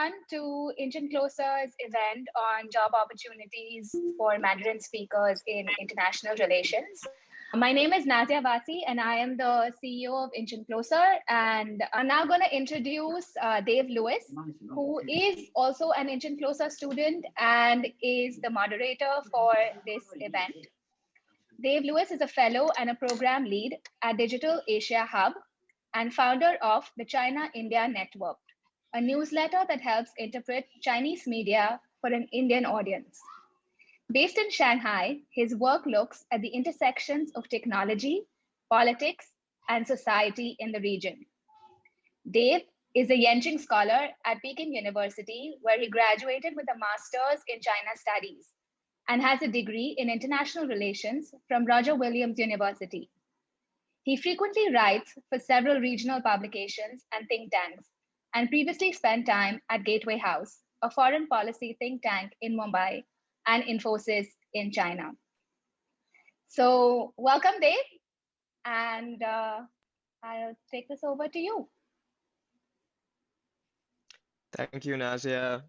everyone to Inchin Closers event on job opportunities for Mandarin speakers in international relations. My name is Nazia Vasi, and I am the CEO of Inchin Closer. And I'm now going to introduce Dave Lewis, who is also an Inchin Closer student and is the moderator for this event. Dave Lewis is a fellow and a program lead at Digital Asia Hub and founder of the China-India Network, a newsletter that helps interpret Chinese media for an Indian audience. Based in Shanghai, his work looks at the intersections of technology, politics, and society in the region. Dave is a Yenching Scholar at Peking University, where he graduated with a master's in China Studies and has a degree in international relations from Roger Williams University. He frequently writes for several regional publications and think tanks, and previously spent time at Gateway House, a foreign policy think tank in Mumbai, and Infosys in China. So welcome, Dave, and I'll take this over to you. Thank you, Nazia.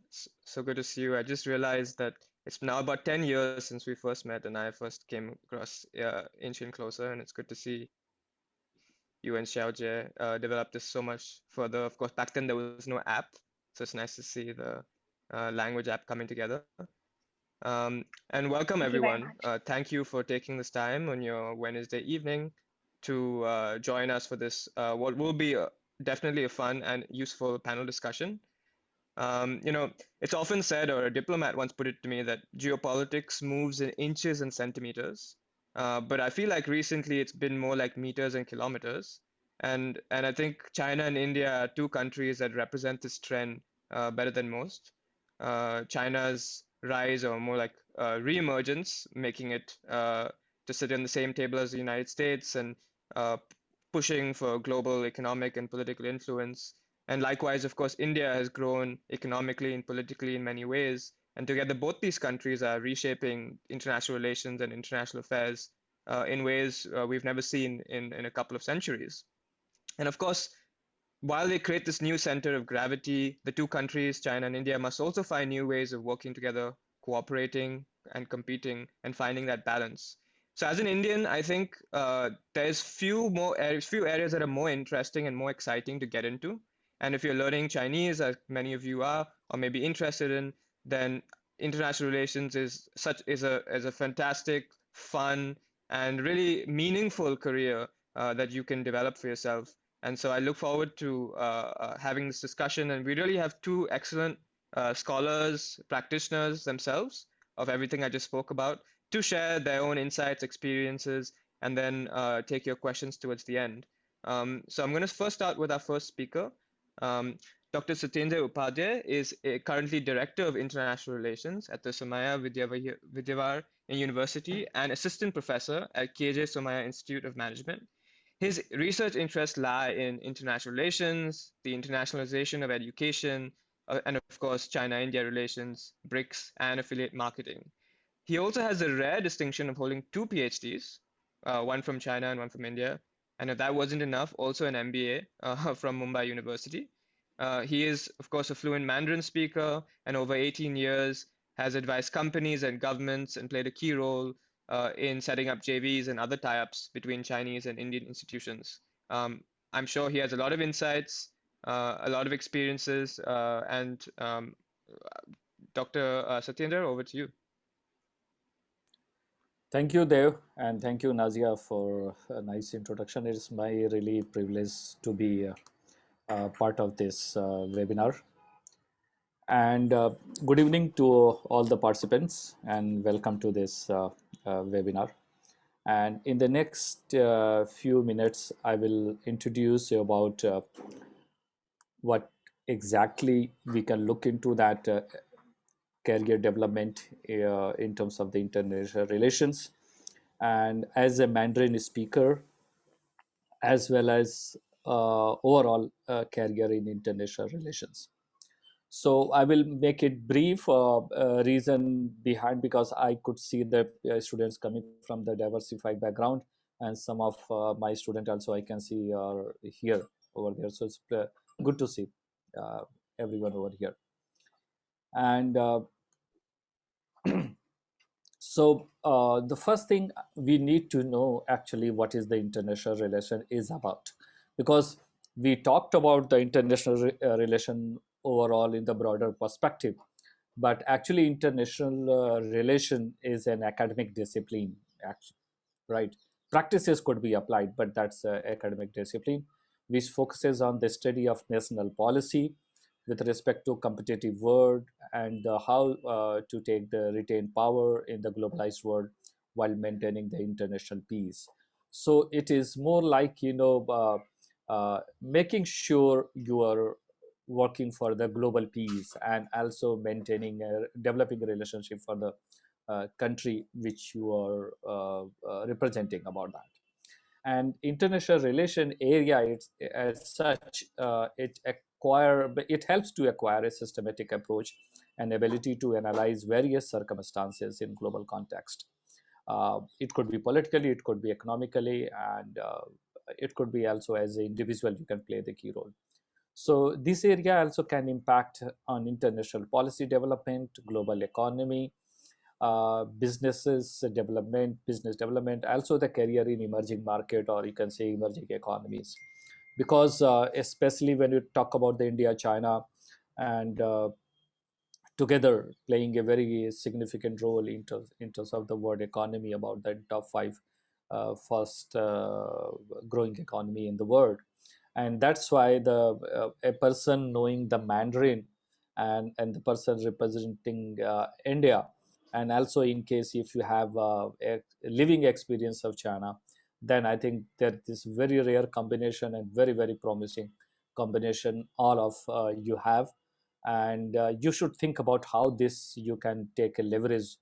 So good to see you. I just realized that it's now about 10 years since we first met and I first came across Inchin Closer, and it's good to see you and Xiaojie develop this so much further. Of course, back then there was no app, so it's nice to see the language app coming together. And welcome everyone. Thank you for taking this time on your Wednesday evening to join us for this what will be definitely a fun and useful panel discussion. It's often said, or a diplomat once put it to me, that geopolitics moves in inches and centimeters. But I feel like recently it's been more like meters and kilometers. And I think China and India are two countries that represent this trend better than most. China's rise, or more like re-emergence, making it to sit on the same table as the United States and pushing for global economic and political influence. And likewise, of course, India has grown economically and politically in many ways. And together, both these countries are reshaping international relations and international affairs in ways we've never seen in a couple of centuries. And of course, while they create this new center of gravity, the two countries, China and India, must also find new ways of working together, cooperating and competing, and finding that balance. So as an Indian, I think there's few areas that are more interesting and more exciting to get into. And if you're learning Chinese, as many of you are, or maybe interested in, then international relations is a fantastic, fun, and really meaningful career that you can develop for yourself. And so I look forward to having this discussion. And we really have two excellent scholars, practitioners themselves of everything I just spoke about, to share their own insights, experiences, and then take your questions towards the end. So I'm going to first start with our first speaker. Dr. Satyendra Upadhyay is currently Director of International Relations at the Somaiya Vidyavar University and Assistant Professor at KJ Somaiya Institute of Management. His research interests lie in international relations, the internationalization of education, and of course, China-India relations, BRICS, and affiliate marketing. He also has the rare distinction of holding two PhDs, one from China and one from India. And if that wasn't enough, also an MBA from Mumbai University. He is, of course, a fluent Mandarin speaker, and over 18 years has advised companies and governments and played a key role in setting up JVs and other tie-ups between Chinese and Indian institutions. I'm sure he has a lot of insights, a lot of experiences, and Dr. Satyendra, over to you. Thank you, Dev, and thank you, Nazia, for a nice introduction. It is my really privilege to be part of this webinar. And good evening to all the participants, and welcome to this webinar. And in the next few minutes, I will introduce you about what exactly we can look into that career development in terms of the international relations, and as a Mandarin speaker, as well as overall career in international relations. So I will make it brief. Reason behind, because I could see the students coming from the diversified background, and some of my students also I can see are here over there. So it's good to see everyone over here. And so the first thing we need to know actually what is the international relation is about, because we talked about the international relation overall in the broader perspective, but actually international relation is an academic discipline, actually, right? Practices could be applied, but that's academic discipline which focuses on the study of national policy with respect to competitive world and how to take the retained power in the globalized world while maintaining the international peace. So it is more like, making sure you are working for the global peace and also maintaining developing a relationship for the country which you are representing about that. And international relation area, it's as such, it helps to acquire a systematic approach and ability to analyze various circumstances in global context. It could be politically, it could be economically, and it could be also as an individual you can play the key role. So this area also can impact on international policy development, global economy, business development, also the career in emerging market, or you can say emerging economies. Because especially when you talk about the India, China, and together playing a very significant role in terms of the world economy, about the top five first growing economy in the world. And that's why the a person knowing the Mandarin, and the person representing India, and also in case if you have a living experience of China, then I think that this very rare combination and very very promising combination all of you have. And you should think about how this you can take a leverage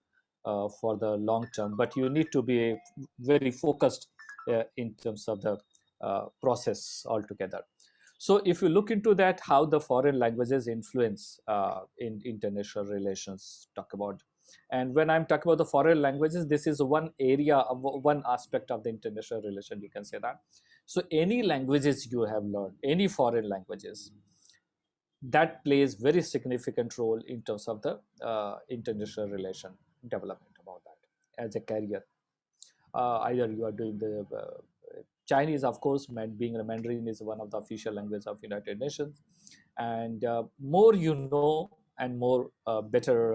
for the long term, but you need to be very focused in terms of the process altogether. So if you look into that, how the foreign languages influence in international relations, talk about. And when I'm talking about the foreign languages, this is one area of one aspect of the international relation, you can say that. So any languages you have learned, any foreign languages, that plays very significant role in terms of the international relation development about that as a career. Either you are doing the Chinese, of course, being a Mandarin is one of the official language of United Nations, and more you know and more better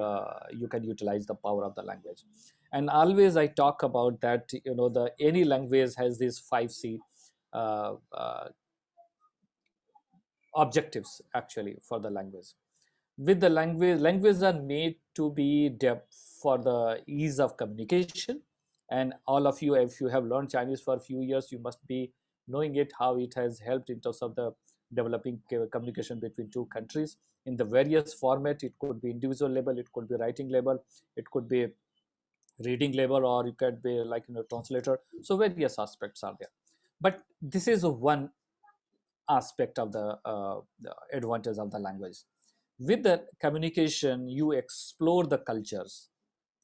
you can utilize the power of the language. And always I talk about that, the any language has these 5C objectives actually for the language. With the languages are made to be for the ease of communication. And all of you, if you have learned Chinese for a few years, you must be knowing it, how it has helped in terms of the developing communication between two countries in the various format. It could be individual level, it could be writing level, it could be reading level, or it could be like translator. So various aspects are there, but this is one aspect of the advantage of the language. With the communication you explore the cultures,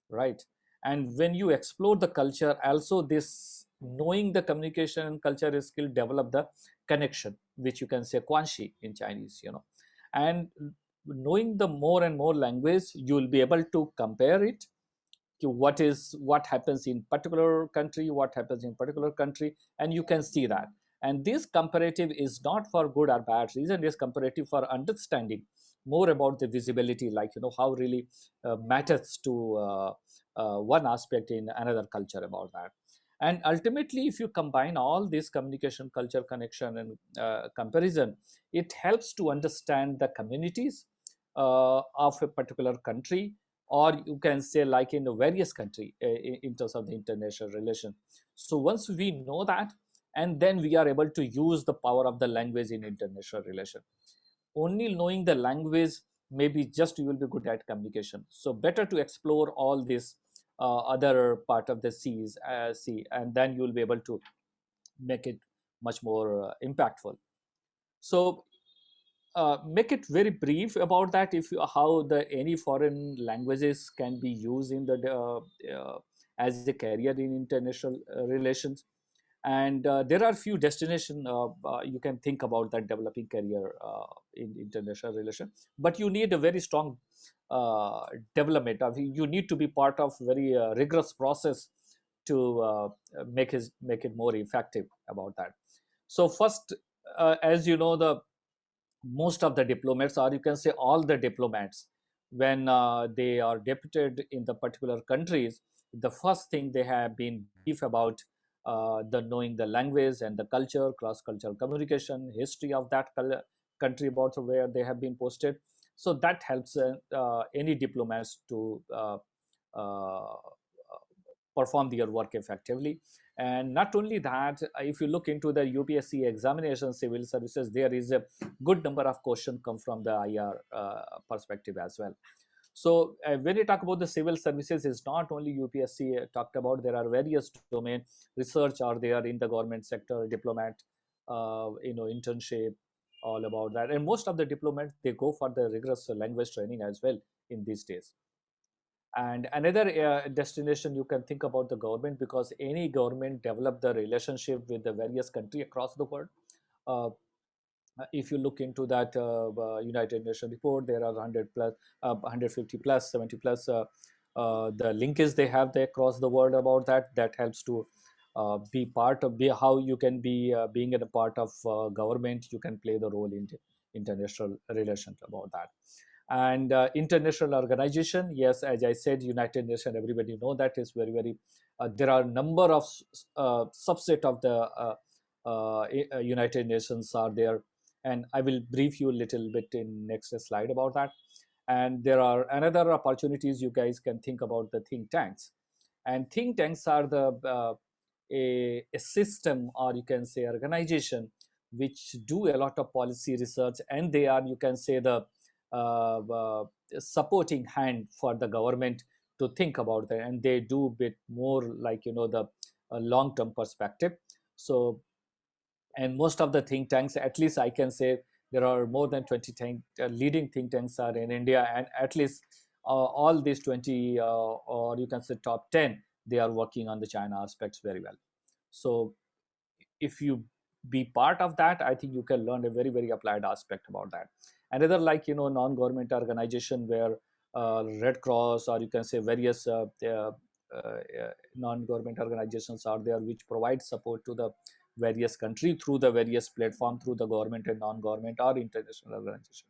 right? And when you explore the culture, also this knowing the communication and culture is skill develop the connection, which you can say guanxi in Chinese. And knowing the more and more language, you will be able to compare it to what happens in particular country, what happens in particular country, and you can see that. And this comparative is not for good or bad reason, it is comparative for understanding more about the visibility, like how really matters to one aspect in another culture about that. And ultimately, if you combine all this communication, culture, connection, and comparison, it helps to understand the communities of a particular country, or you can say like in a various country in terms of the international relation. So once we know that, and then we are able to use the power of the language in international relation. Only knowing the language, maybe just you will be good at communication. So better to explore all this other part of the sea, and then you will be able to make it much more impactful. So make it very brief about that, if you, how the any foreign languages can be used in the as a career in international relations. And there are few destinations you can think about that developing career in international relation, but you need a very strong uh, development. You need to be part of very rigorous process to make it more effective about that. So first, as you know, the most of the diplomats, or you can say all the diplomats, when they are deputed in the particular countries, the first thing they have been brief about the knowing the language and the culture, cross cultural communication, history of that country about where they have been posted. So that helps any diplomats to uh, perform their work effectively. And not only that, if you look into the UPSC examination, civil services, there is a good number of questions come from the IR perspective as well. So when you talk about the civil services, it's not only UPSC talked about. There are various domain research are there in the government sector, diplomat, internship, all about that. And most of the diplomats, they go for the rigorous language training as well in these days. And another destination you can think about the government, because any government develop the relationship with the various country across the world. uh, if you look into that United Nations report, there are 100 plus, 150 plus, 70 plus the linkage they have there across the world about that. That helps to be part of be how you can be being a part of government. You can play the role in international relations about that. And international organization, yes, as I said, United Nations, everybody know that is very very. There are number of subset of the United Nations are there, and I will brief you a little bit in next slide about that. And there are another opportunities you guys can think about the think tanks. And think tanks are the a system, or you can say organization, which do a lot of policy research, and they are, you can say, the supporting hand for the government to think about that, and they do bit more like the long term perspective. So, and most of the think tanks, at least I can say, there are more than 20 leading think tanks are in India, and at least all these 20 or you can say top 10, they are working on the China aspects very well. So if you be part of that, I think you can learn a very very applied aspect about that. Another, like non-government organization, where Red Cross, or you can say various non-government organizations are there, which provide support to the various country through the various platform, through the government and non-government or international organization.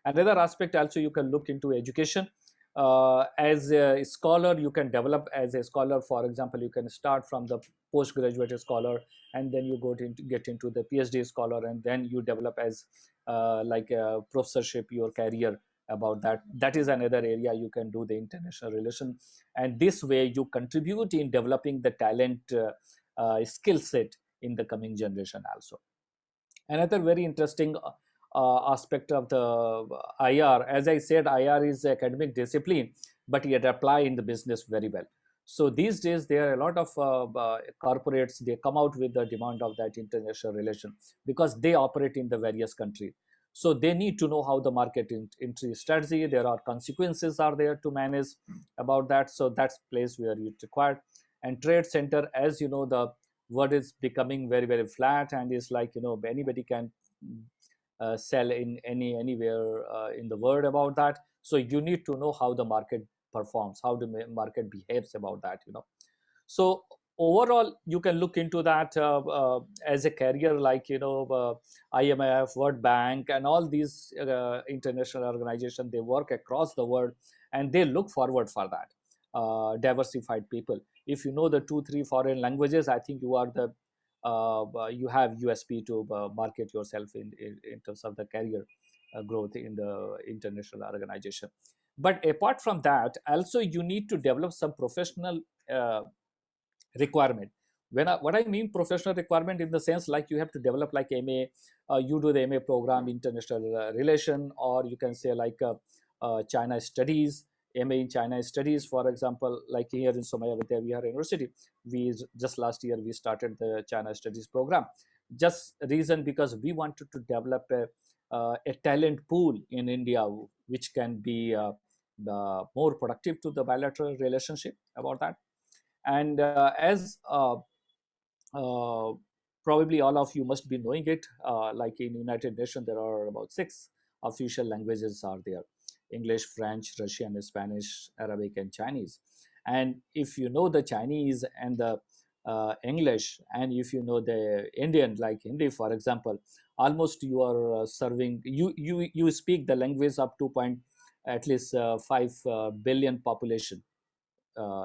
Another aspect also, you can look into education. As a scholar, you can develop as a scholar. For example, you can start from the postgraduate scholar, and then you get into the PhD scholar, and then you develop as like a professorship your career about that. That is another area you can do the international relation, and this way you contribute in developing the talent skill set in the coming generation also. Another very interesting aspect of the IR, as I said, IR is academic discipline, but it apply in the business very well. So these days there are a lot of corporates, they come out with the demand of that international relation, because they operate in the various countries. So they need to know how the market entry strategy, there are consequences are there to manage about that. So that's place where it's required. And trade center, as you know, the word is becoming very very flat, and is like anybody can sell in anywhere in the world about that. So you need to know how the market performs, how the market behaves about that. So overall, you can look into that as a career, like IMF, World Bank, and all these international organizations, they work across the world, and they look forward for that diversified people. If you know the 2 3 foreign languages, I think you are the you have USP to market yourself in terms of the career growth in the international organization. But apart from that, also you need to develop some professional requirement. What I mean professional requirement, in the sense like you have to develop like MA, you do the MA program international relation, or you can say like China studies, MA in China studies, for example, like here in Somaya Vidya Vihar University, we just last year we started the China studies program. Just reason because we wanted to develop a talent pool in India, which can be more productive to the bilateral relationship about that. And as probably all of you must be knowing it. Like in United Nations, there are about 6 official languages are there: English, French, Russian, Spanish, Arabic, and Chinese. And if you know the Chinese and the English, and if you know the Indian, like Hindi, for example, almost you are serving. You speak the language up to point at least 5 billion population.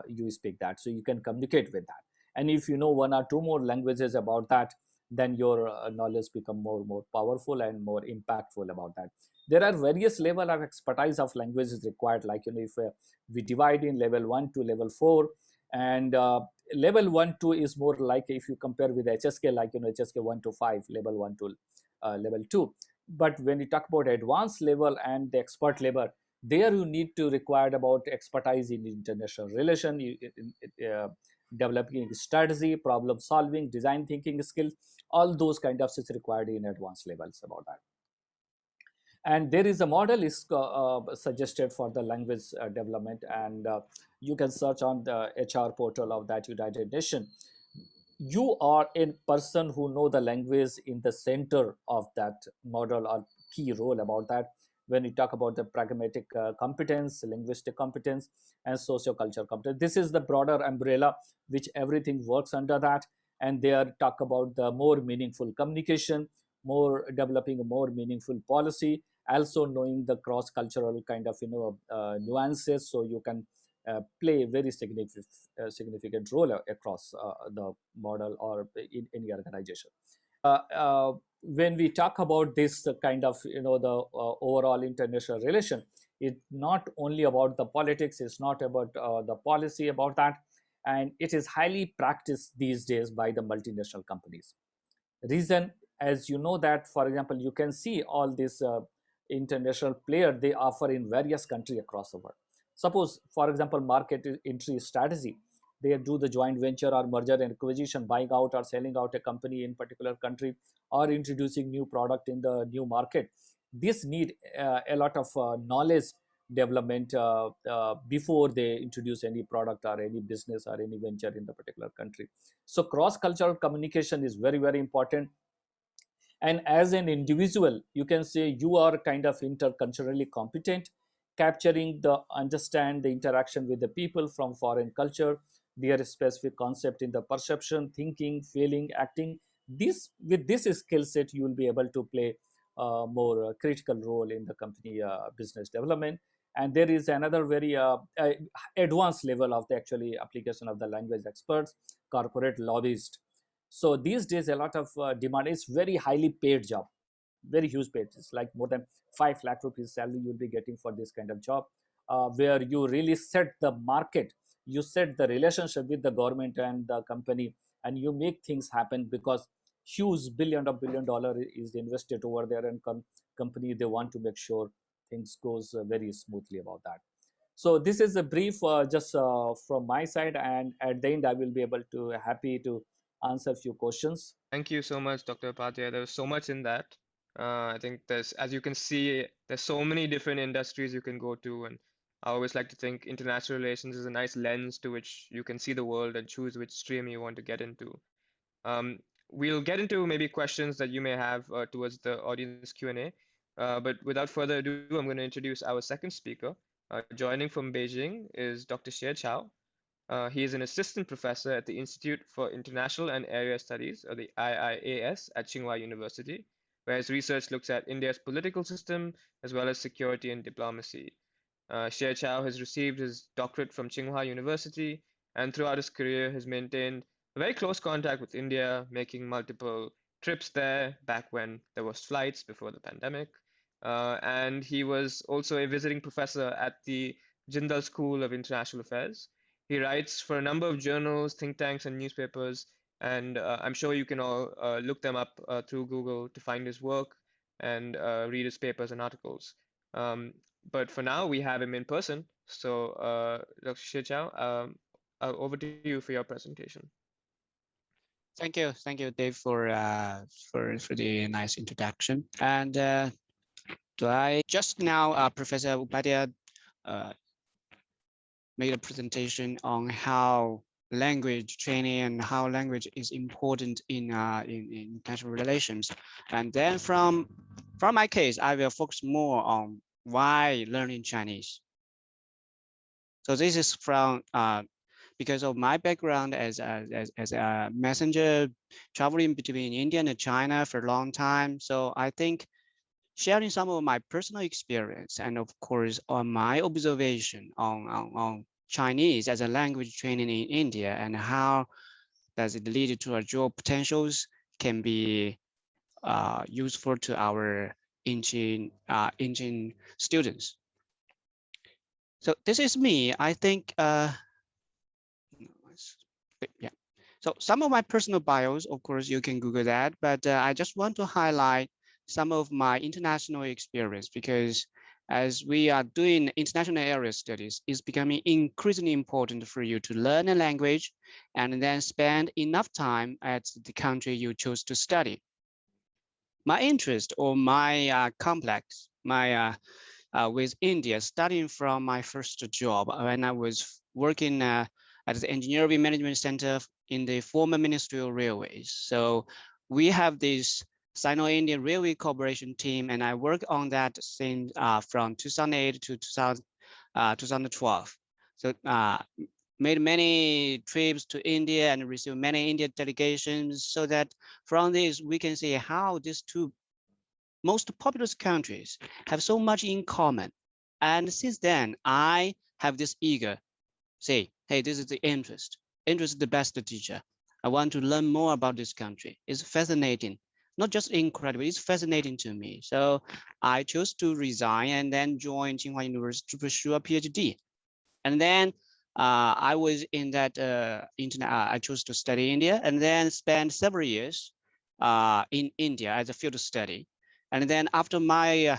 You speak that, so you can communicate with that. And if you know 1 or 2 more languages about that, then your knowledge become more powerful and more impactful about that. There are various level of expertise of languages required, like if we divide in level 1 to level 4. And level 1 2 is more like, if you compare with HSK, like HSK 1 to 5, level 1 to level 2. But when you talk about advanced level and the expert level, there you need to require about expertise in international relation, developing strategy, problem solving, design thinking skills. All those kind of is required in advanced levels about that. And there is a model is suggested for the language development, and you can search on the HR portal of that United Nations. You are a person who know the language in the center of that model, or key role about that. When you talk about the pragmatic competence, linguistic competence, and socio-cultural competence, this is the broader umbrella which everything works under that. And they are talk about the more meaningful communication, more developing a more meaningful policy, also knowing the cross-cultural kind of nuances, so you can play a very significant role across the model or in any organization. When we talk about this kind of the overall international relation, it's not only about the politics, it's not about the policy about that, and it is highly practiced these days by the multinational companies. Reason, as you know, that for example you can see all these international player, they offer in various country across the world. Suppose for example market entry strategy, they do the joint venture or merger and acquisition, buying out or selling out a company in particular country, or introducing new product in the new market. This need a lot of knowledge development before they introduce any product or any business or any venture in the particular country. So cross cultural communication is very important. And as an individual, you can say you are kind of interculturally competent, capturing the understand the interaction with the people from foreign culture, their specific concept in the perception, thinking, feeling, acting. This, with this skill set, you will be able to play a more critical role in the company business development. And there is another very advanced level of the actually application of the language experts, corporate lobbyists. So these days, a lot of demand is very highly paid job, very huge paid. It's like more than 5 lakh rupees salary you'll be getting for this kind of job, where you really set the market, you set the relationship with the government and the company, and you make things happen, because huge billion-dollar is invested over there, and company, they want to make sure things goes very smoothly about that. So this is a brief just from my side, and at the end I will be able to happy to answer a few questions. Thank you so much, Dr. Patia. There was so much in that. I think there's, as you can see, there's so many different industries you can go to, and I always like to think international relations is a nice lens to which you can see the world and choose which stream you want to get into. Um, we'll get into maybe questions that you may have towards the audience Q&A. But without further ado, I'm going to introduce our second speaker. Joining from Beijing is Dr. Xie Chao. He is an assistant professor at the Institute for International and Area Studies, or the IIAS, at Tsinghua University, where his research looks at India's political system as well as security and diplomacy. Xie Chao has received his doctorate from Tsinghua University, and throughout his career has maintained a very close contact with India, making multiple trips there back when there was flights before the pandemic. And he was also a visiting professor at the Jindal School of International Affairs. He writes for a number of journals, think tanks, and newspapers, and I'm sure you can all look them up through Google to find his work and read his papers and articles. But for now, we have him in person. So, Dr. Xie Chao, over to you for your presentation. Thank you, Dave, for the nice introduction. And just now, Professor Upadhyay made a presentation on how language training and how language is important in international relations. And then from my case, I will focus more on why learning Chinese. So this is from because of my background as a messenger traveling between India and China for a long time. So I think sharing some of my personal experience and of course on my observation on Chinese as a language training in India and how does it lead to our job potentials can be useful to our Inchin students. So this is me. I think yeah. So some of my personal bios, of course, you can Google that, but I just want to highlight some of my international experience because as we are doing international area studies, it's becoming increasingly important for you to learn a language and then spend enough time at the country you choose to study. My interest or my complex, with India, starting from my first job when I was working at the Engineering Management Center in the former Ministerial Railways. So we have this Sino-Indian Railway Corporation team, and I worked on that since from 2008 to 2012. So made many trips to India and received many Indian delegations so that from this we can see how these two most populous countries have so much in common. And since then, I have this eager say, hey, this is the interest. Interest is the best teacher. I want to learn more about this country. It's fascinating, not just incredible, it's fascinating to me. So I chose to resign and then join Tsinghua University to pursue a PhD. And then I was in that I chose to study India and then spent several years in India as a field study. And then after I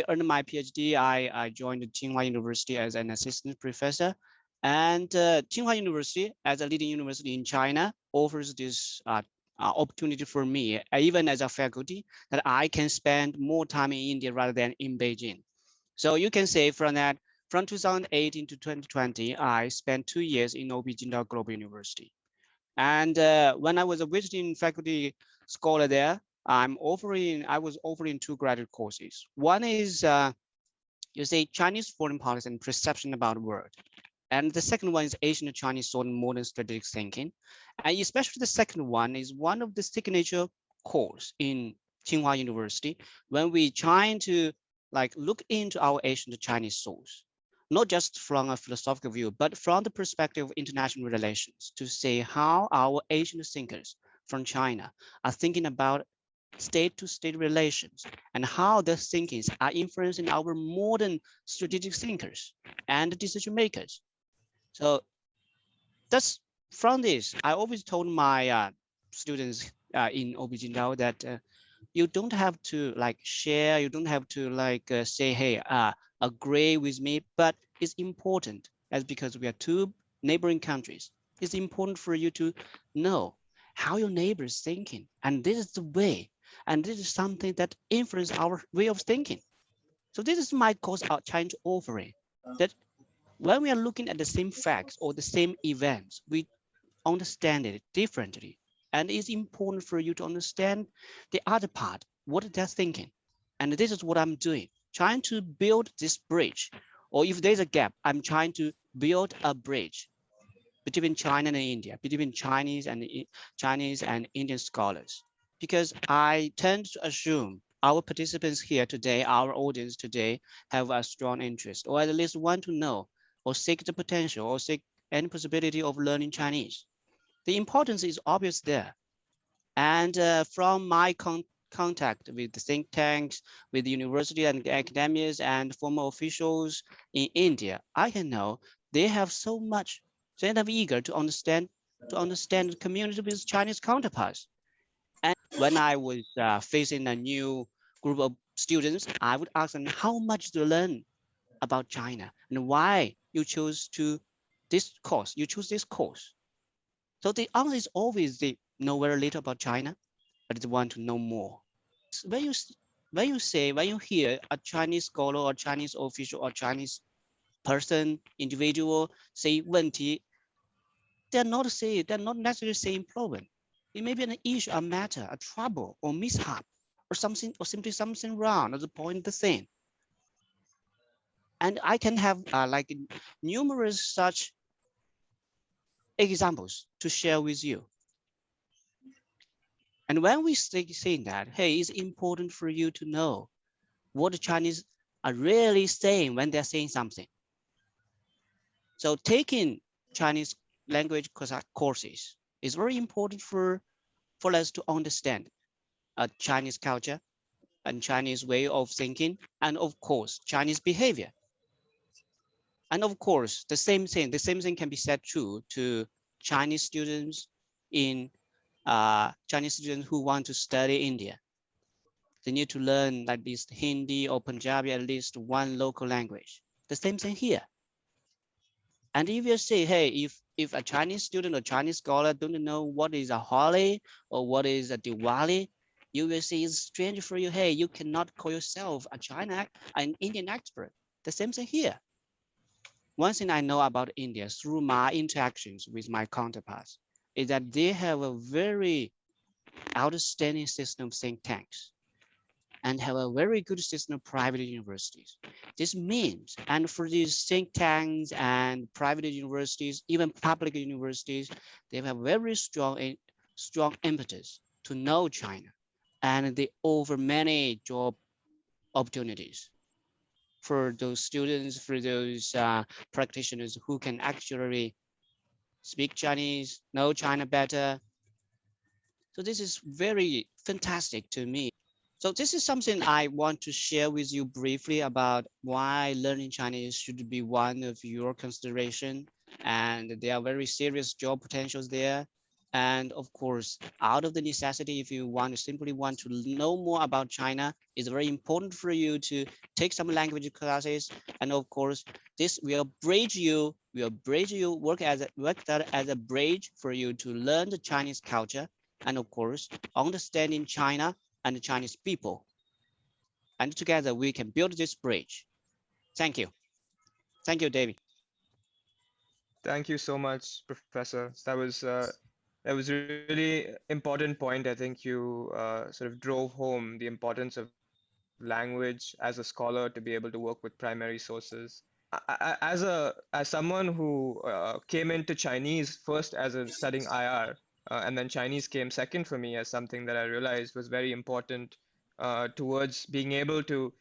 earned my PhD, I joined Tsinghua University as an assistant professor. And Tsinghua University, as a leading university in China, offers this opportunity for me, even as a faculty, that I can spend more time in India rather than in Beijing. So you can say from that, from 2018 to 2020, I spent 2 years in OB Jindal Global University. And when I was a visiting faculty scholar there, I was offering 2 graduate courses. One is, you say, Chinese foreign policy and perception about the world. And the second one is Asian Chinese thought and modern strategic thinking. And especially the second one is one of the signature course in Tsinghua University when we trying to look into our Asian Chinese source, not just from a philosophical view, but from the perspective of international relations to say how our Asian thinkers from China are thinking about state-to-state relations and how their thinkings are influencing our modern strategic thinkers and decision makers. So that's from this, I always told my students in OBGYN that you don't have to share, you don't have to say, hey, agree with me, but it's important as because we are 2 neighboring countries. It's important for you to know how your neighbor is thinking. And this is the way, and this is something that influences our way of thinking. So this is my course out trying to offer it, that when we are looking at the same facts or the same events, we understand it differently. And it's important for you to understand the other part, what they're thinking. And this is what I'm doing, trying to build this bridge. Or if there's a gap, I'm trying to build a bridge between China and India, between Chinese and Indian scholars. Because I tend to assume our participants here today, our audience today, have a strong interest, or at least want to know, or seek the potential, or seek any possibility of learning Chinese. The importance is obvious there. And from my contact with the think tanks, with the university and academics and former officials in India, I can know they have so much, they are eager to understand the community with Chinese counterparts. And when I was facing a new group of students, I would ask them how much to learn about China and why you chose this course. So the answer is always they know very little about China, but they want to know more. When you hear a Chinese scholar or Chinese official or Chinese person, individual say 问题, they're not necessarily same problem. It may be an issue, a matter, a trouble, or mishap, or something, or simply something wrong at the point of the thing. And I can have like numerous such examples to share with you. And when we saying that, hey, it's important for you to know what the Chinese are really saying when they're saying something. So taking Chinese language courses is very important for us to understand Chinese culture and Chinese way of thinking, and of course, Chinese behavior. And of course, the same thing can be said true to Chinese students in Chinese students who want to study India. They need to learn at least Hindi or Punjabi, at least one local language. The same thing here. And if you say, hey, if a Chinese student or Chinese scholar don't know what is a Holi or what is a Diwali, you will see it's strange for you. Hey, you cannot call yourself an Indian expert. The same thing here. One thing I know about India through my interactions with my counterparts is that they have a very outstanding system of think tanks and have a very good system of private universities. This means, and for these think tanks and private universities, even public universities, they have very strong impetus to know China, and they offer many job opportunities for those students, for those practitioners who can actually speak Chinese, know China better. So this is very fantastic to me. So this is something I want to share with you briefly about why learning Chinese should be one of your consideration. And there are very serious job potentials there. And of course, out of the necessity, if you simply want to know more about China, it's very important for you to take some language classes. And of course, this will work that as a bridge for you to learn the Chinese culture. And of course, understanding China and the Chinese people. And together we can build this bridge. Thank you. Thank you, David. Thank you so much, Professor. That was a really important point. I think you sort of drove home the importance of language as a scholar to be able to work with primary sources. As someone who came into Chinese first as a studying IR, and then Chinese came second for me as something that I realized was very important towards being able to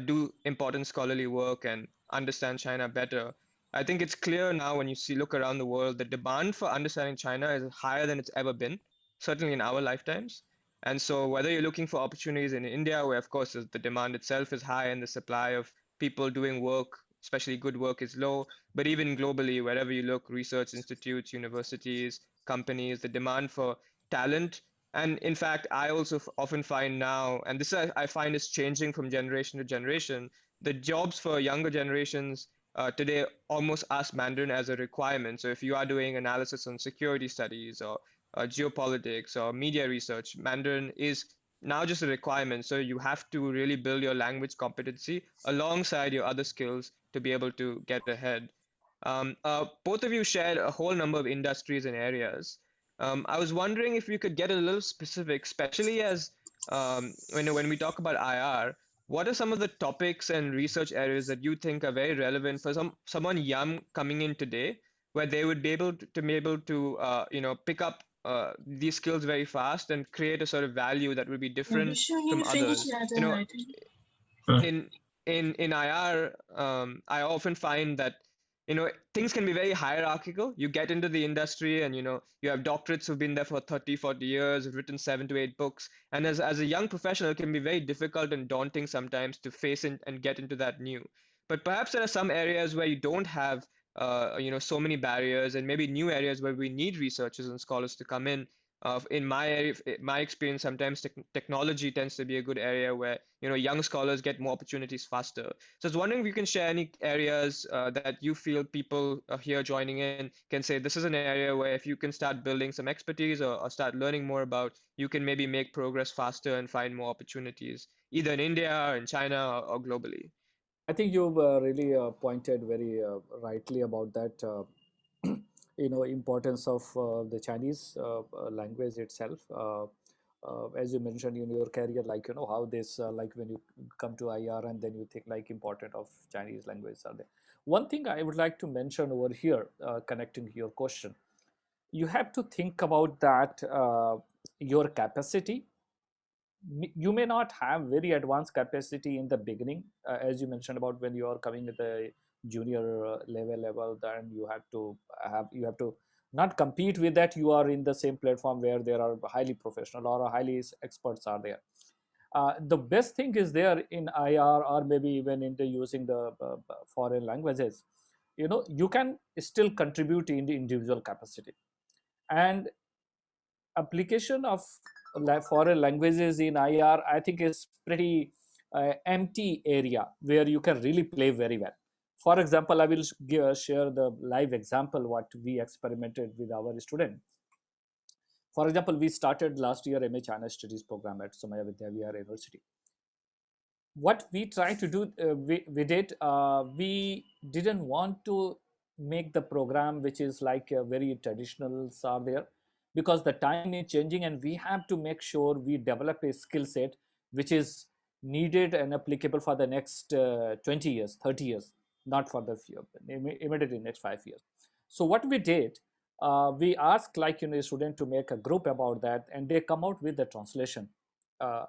do important scholarly work and understand China better. I think it's clear now when you look around the world, the demand for understanding China is higher than it's ever been, certainly in our lifetimes. And so whether you're looking for opportunities in India, where of course the demand itself is high and the supply of people doing work, especially good work, is low, but even globally, wherever you look, research institutes, universities, companies, the demand for talent. And in fact, I also often find now, and this I find is changing from generation to generation, the jobs for younger generations today almost ask Mandarin as a requirement. So if you are doing analysis on security studies or geopolitics or media research, Mandarin is now just a requirement. So you have to really build your language competency alongside your other skills to be able to get ahead. Both of you shared a whole number of industries and areas. I was wondering if we could get a little specific, especially as when we talk about IR, what are some of the topics and research areas that you think are very relevant for someone young coming in today, where they would be able to pick up these skills very fast and create a sort of value that would be different from others. In in IR, I often find that things can be very hierarchical. You get into the industry and you have doctorates who've been there for 30, 40 years, have written 7 to 8 books, and as a young professional, it can be very difficult and daunting sometimes to face and get into that new. But perhaps there are some areas where you don't have so many barriers, and maybe new areas where we need researchers and scholars to come in. In my area, my experience, sometimes technology tends to be a good area where young scholars get more opportunities faster. So I was wondering if you can share any areas that you feel people here joining in can say this is an area where if you can start building some expertise or start learning more about, you can maybe make progress faster and find more opportunities, either in India, or in China, or globally. I think you've really pointed very rightly about that. importance of the Chinese language itself. As you mentioned in your career, like how this like when you come to IR and then you think like important of Chinese language are there. One thing I would like to mention over here, connecting to your question, you have to think about that your capacity. You may not have very advanced capacity in the beginning, as you mentioned about when you are coming at the junior level, then you have to not compete with that. You are in the same platform where there are highly professional or highly experts are there. The best thing is there in IR or maybe even into using the foreign languages. You can still contribute in the individual capacity, and application of foreign languages in IR, I think, is pretty empty area where you can really play very well. For example, I will share the live example what we experimented with our student. For example, we started last year MA China Studies program at Somaya Vidyavihar University. What we tried to do, we didn't want to make the program which is like very traditional are there, because the time is changing and we have to make sure we develop a skill set which is needed and applicable for the next 20 years, 30 years, not for the immediately next 5 years. So what we did, we asked like a student to make a group about that, and they come out with the translation uh,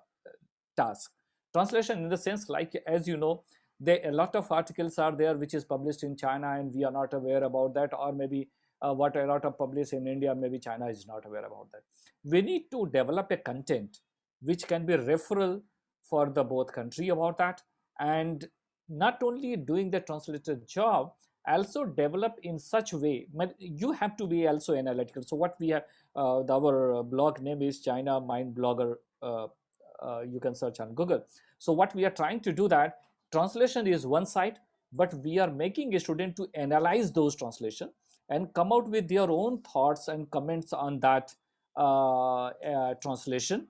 task. Translation in the sense, like, as you know, a lot of articles are there which is published in China and we are not aware about that, or maybe what a lot of published in India, maybe China is not aware about that. We need to develop a content which can be referral for the both country about that, and not only doing the translated job, also develop in such way, but you have to be also analytical. So what we have, our blog name is China Mind Blogger. You can search on Google. So what we are trying to do, that translation is one side, but we are making a student to analyze those translation and come out with their own thoughts and comments on that translation,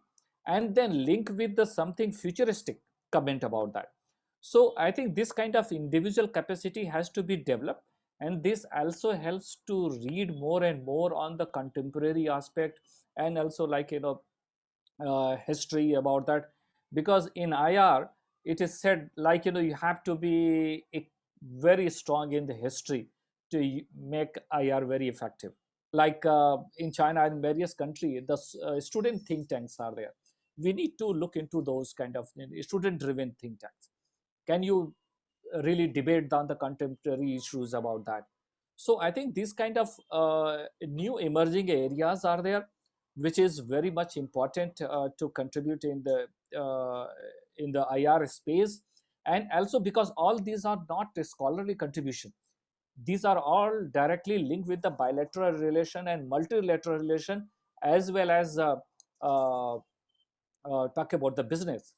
and then link with the something futuristic comment about that. So I think this kind of individual capacity has to be developed, and this also helps to read more and more on the contemporary aspect, and also like history about that, because in IR it is said like you have to be very strong in the history to make IR very effective. Like in China and various countries, the student think tanks are there. We need to look into those kind of student driven think tanks. Can you really debate on the contemporary issues about that? So I think these kind of new emerging areas are there, which is very much important to contribute in the IR space. And also because all these are not a scholarly contribution, these are all directly linked with the bilateral relation and multilateral relation, as well as uh, talk about the business.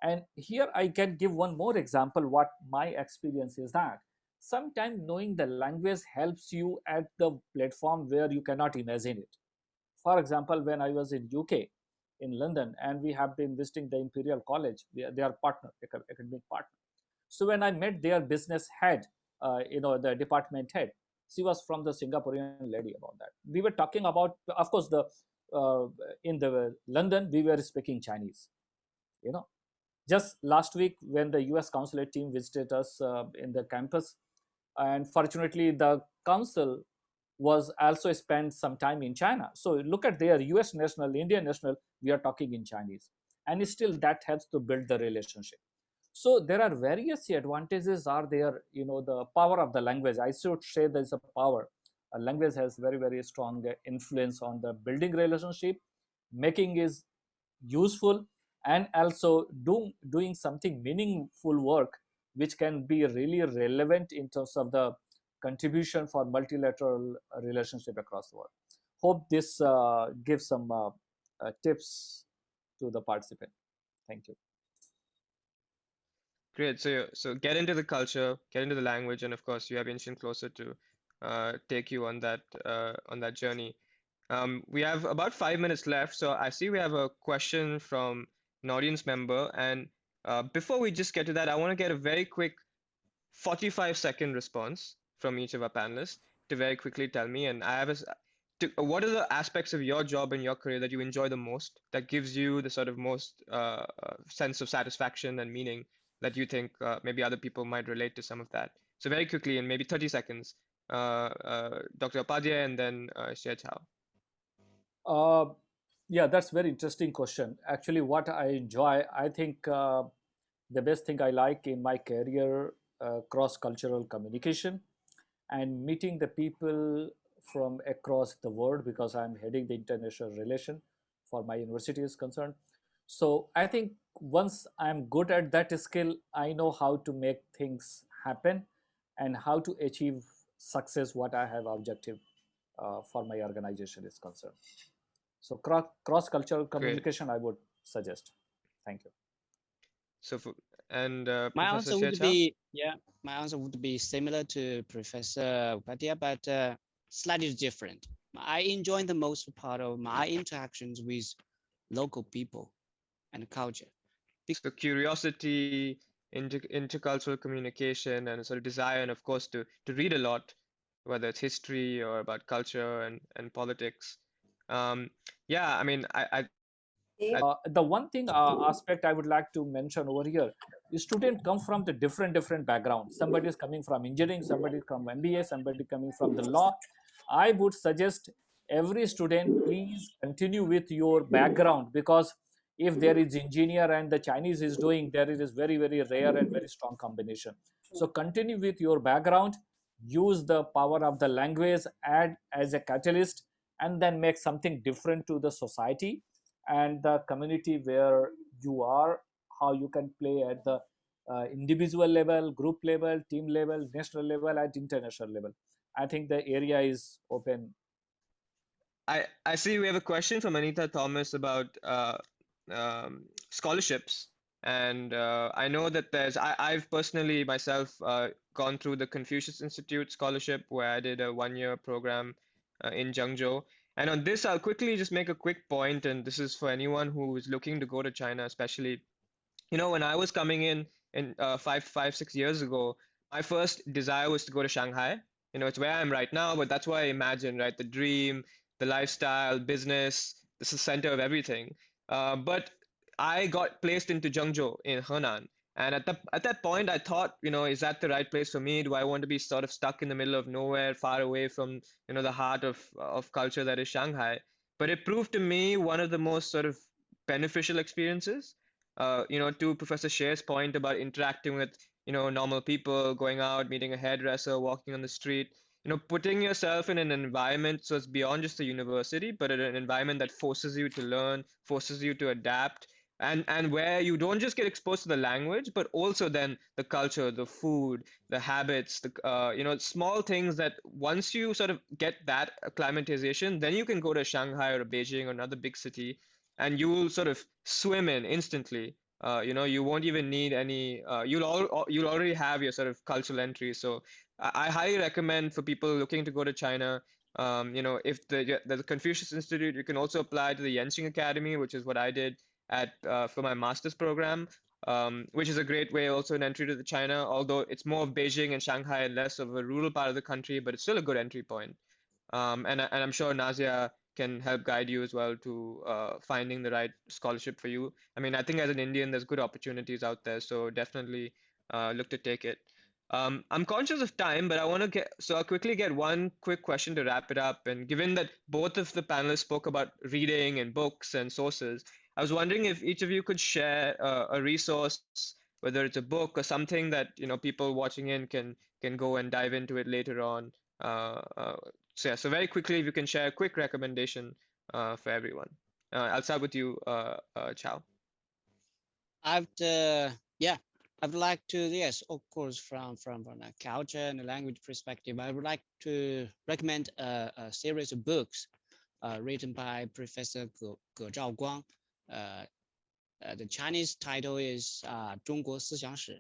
And here I can give one more example. What my experience is that sometimes knowing the language helps you at the platform where you cannot imagine it. For example, when I was in UK, in London, and we have been visiting the Imperial College, they are partner, academic partner. So when I met their business head, the department head, she was from the Singaporean lady about that. We were talking about, of course, the in the London we were speaking Chinese. You know, just last week when the US consulate team visited us in the campus, and fortunately the council was also spent some time in China. So look at their US national, Indian national, we are talking in Chinese, and still that helps to build the relationship. So there are various advantages are there. The power of the language, I should say there's a power. A language has very strong influence on the building relationship, making is useful, and also doing something meaningful work which can be really relevant in terms of the contribution for multilateral relationship across the world. Hope this gives some tips to the participant. Thank you. Great. So get into the culture, get into the language, and of course you have Inchin Closer to take you on that journey. We have about 5 minutes left, so I see we have a question from an audience member, and before we just get to that, I want to get a very quick 45-second response from each of our panelists. to very quickly tell me, and I have what are the aspects of your job and your career that you enjoy the most, that gives you the sort of most sense of satisfaction and meaning that you think maybe other people might relate to some of that. So very quickly, in maybe 30 seconds, Dr. Upadhyay and then Xie Chao. Yeah, that's very interesting question. Actually, what I enjoy, I think the best thing I like in my career, cross-cultural communication and meeting the people from across the world, because I'm heading the international relation for my university is concerned. So I think once I'm good at that skill, I know how to make things happen and how to achieve success what I have objective for my organization is concerned. So cross-cultural Great. communication, I would suggest. Thank you. So for, and My Professor answer Xie would Chao? be, yeah, my answer would be similar to Professor Upadhyay, but slightly different. I enjoy the most part of my interactions with local people and culture. So curiosity, intercultural communication, and a sort of desire, and of course to read a lot, whether it's history or about culture and politics. Um, yeah, I mean, The one thing aspect I would like to mention over here is students come from the different backgrounds. Somebody is coming from engineering, somebody from MBA, somebody coming from the law. I would suggest every student please continue with your background, because if there is engineer and the Chinese is doing, there is very rare and very strong combination. So continue with your background, use the power of the language, add as a catalyst, and then make something different to the society and the community where you are, how you can play at the individual level, group level, team level, national level, at international level. I think the area is open. I see we have a question from Anita Thomas about scholarships, and I know that I've personally myself gone through the Confucius Institute scholarship where I did a 1 year program in Zhengzhou. And on this, I'll quickly just make a quick point, and this is for anyone who is looking to go to China, especially. When I was coming in 6 years ago, my first desire was to go to Shanghai. It's where I am right now, but that's what I imagined, right? The dream, the lifestyle, business, this is the center of everything. But I got placed into Zhengzhou in Henan. And at that point, I thought, is that the right place for me? Do I want to be sort of stuck in the middle of nowhere, far away from, the heart of culture that is Shanghai? But it proved to me one of the most sort of beneficial experiences. To Professor Shea's point about interacting with, normal people, going out, meeting a hairdresser, walking on the street, putting yourself in an environment so it's beyond just the university, but an environment that forces you to learn, forces you to adapt, and where you don't just get exposed to the language, but also then the culture, the food, the habits, the small things that once you sort of get that acclimatization, then you can go to Shanghai or Beijing or another big city and you will sort of swim in instantly. You won't even need any. You'll already have your sort of cultural entry. So I highly recommend for people looking to go to China. If there's a Confucius Institute, you can also apply to the Yenxing Academy, which is what I did at for my master's program. Which is a great way also an entry to the China, although it's more of Beijing and Shanghai and less of a rural part of the country, but it's still a good entry point. And I'm sure Nazia can help guide you as well to finding the right scholarship for you. I mean, I think as an Indian, there's good opportunities out there, so definitely look to take it. I'm conscious of time, but I want to I'll quickly get one quick question to wrap it up. And given that both of the panelists spoke about reading and books and sources, I was wondering if each of you could share a resource, whether it's a book or something that people watching in can go and dive into it later on. Uh, uh, so very quickly, if you can share a quick recommendation for everyone. I'll start with you, Chow. Yeah, I would like to, yes, of course, from a culture and a language perspective, I would like to recommend a series of books written by Professor Ge Zhaoguang. The Chinese title is 中国思想史.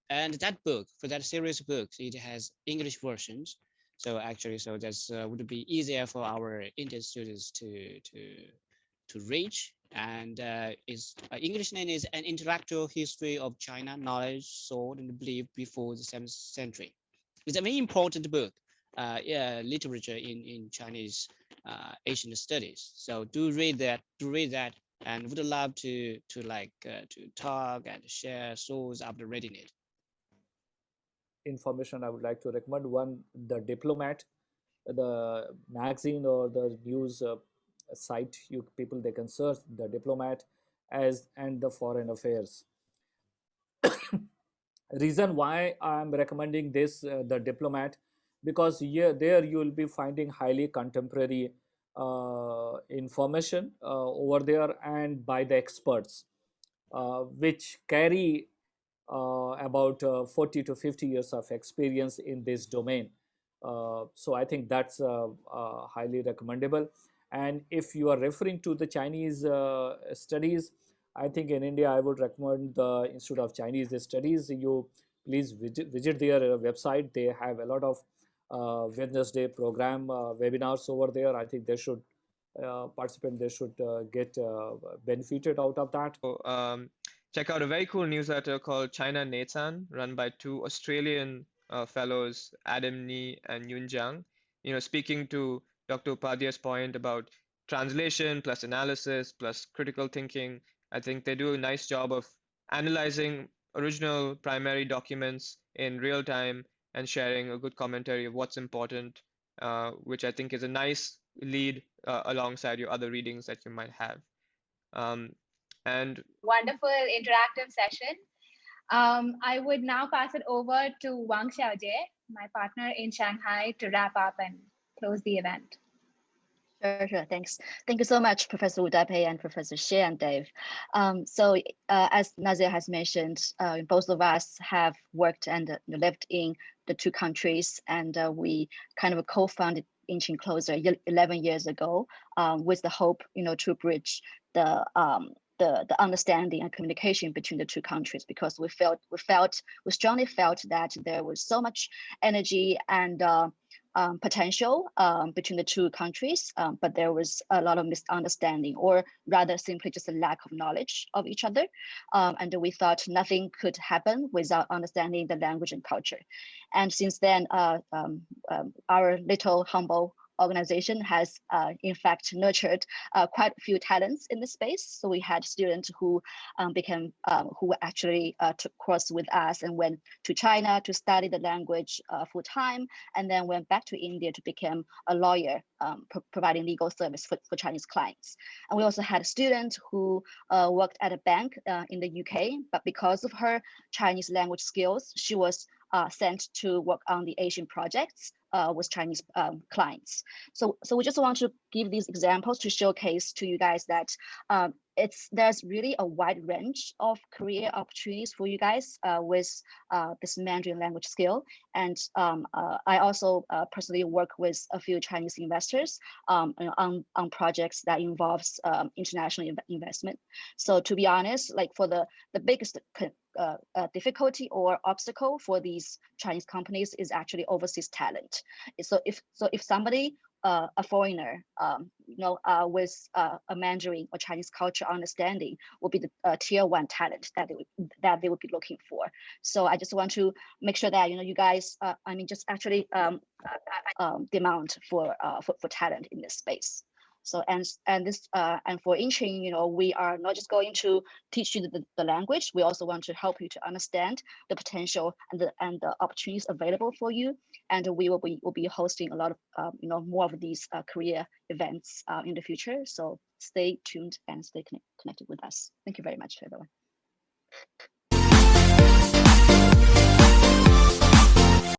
And that book, for that series of books, it has English versions. So actually, that's would be easier for our Indian students to reach. And its English name is An Intellectual History of China, Knowledge, Thought, and Belief Before the 7th Century. It's a very important book. literature in Chinese Asian studies. So do read that, and would love to talk and share source after reading it. Information I would like to recommend: one, The Diplomat, the magazine or the news site. You people, they can search The Diplomat, as and the Foreign Affairs. Reason why I'm recommending this, The Diplomat, because here there you will be finding highly contemporary information over there, and by the experts, which carry about 40 to 50 years of experience in this domain. So I think that's highly recommendable. And if you are referring to the Chinese studies, I think in India, I would recommend the Institute of Chinese Studies. You please visit their website. They have a lot of Wednesday program webinars over there. I think they should participate. They should get benefited out of that. So, check out a very cool newsletter called China Natan, run by two Australian fellows, Adam Ni and Yun Jiang. Speaking to Dr. Upadhyay's point about translation plus analysis plus critical thinking, I think they do a nice job of analyzing original primary documents in real time and sharing a good commentary of what's important, which I think is a nice lead alongside your other readings that you might have. And wonderful interactive session. I would now pass it over to Wang Xiaojie, my partner in Shanghai, to wrap up and close the event. Sure. Thanks. Thank you so much, Professor Wu Daipei and Professor Xie and Dave. As Nazia has mentioned, both of us have worked and lived in the two countries, and we kind of co-founded Inchin Closers 11 years ago, with the hope, to bridge the understanding and communication between the two countries, because we strongly felt that there was so much energy and potential between the two countries, but there was a lot of misunderstanding, or rather simply just a lack of knowledge of each other. And we thought nothing could happen without understanding the language and culture. And since then, our little humble organization has in fact nurtured quite a few talents in the space. So we had students who who actually took course with us and went to China to study the language full time, and then went back to India to become a lawyer, providing legal service for Chinese clients. And we also had a student who worked at a bank in the UK, but because of her Chinese language skills, she was sent to work on the Asian projects with Chinese clients. So we just want to give these examples to showcase to you guys that there's really a wide range of career opportunities for you guys with this Mandarin language skill. And I also personally work with a few Chinese investors on projects that involves international investment. So to be honest, like for the biggest difficulty or obstacle for these Chinese companies is actually overseas talent. So if somebody, a foreigner, with a Mandarin or Chinese culture understanding, will be the tier one talent that they would be looking for. So I just want to make sure that you guys, just actually demand for talent in this space. So and for Inchin, we are not just going to teach you the language. We also want to help you to understand the potential and the opportunities available for you. And we will be hosting a lot of more of these career events in the future. So stay tuned and stay connected with us. Thank you very much, everyone.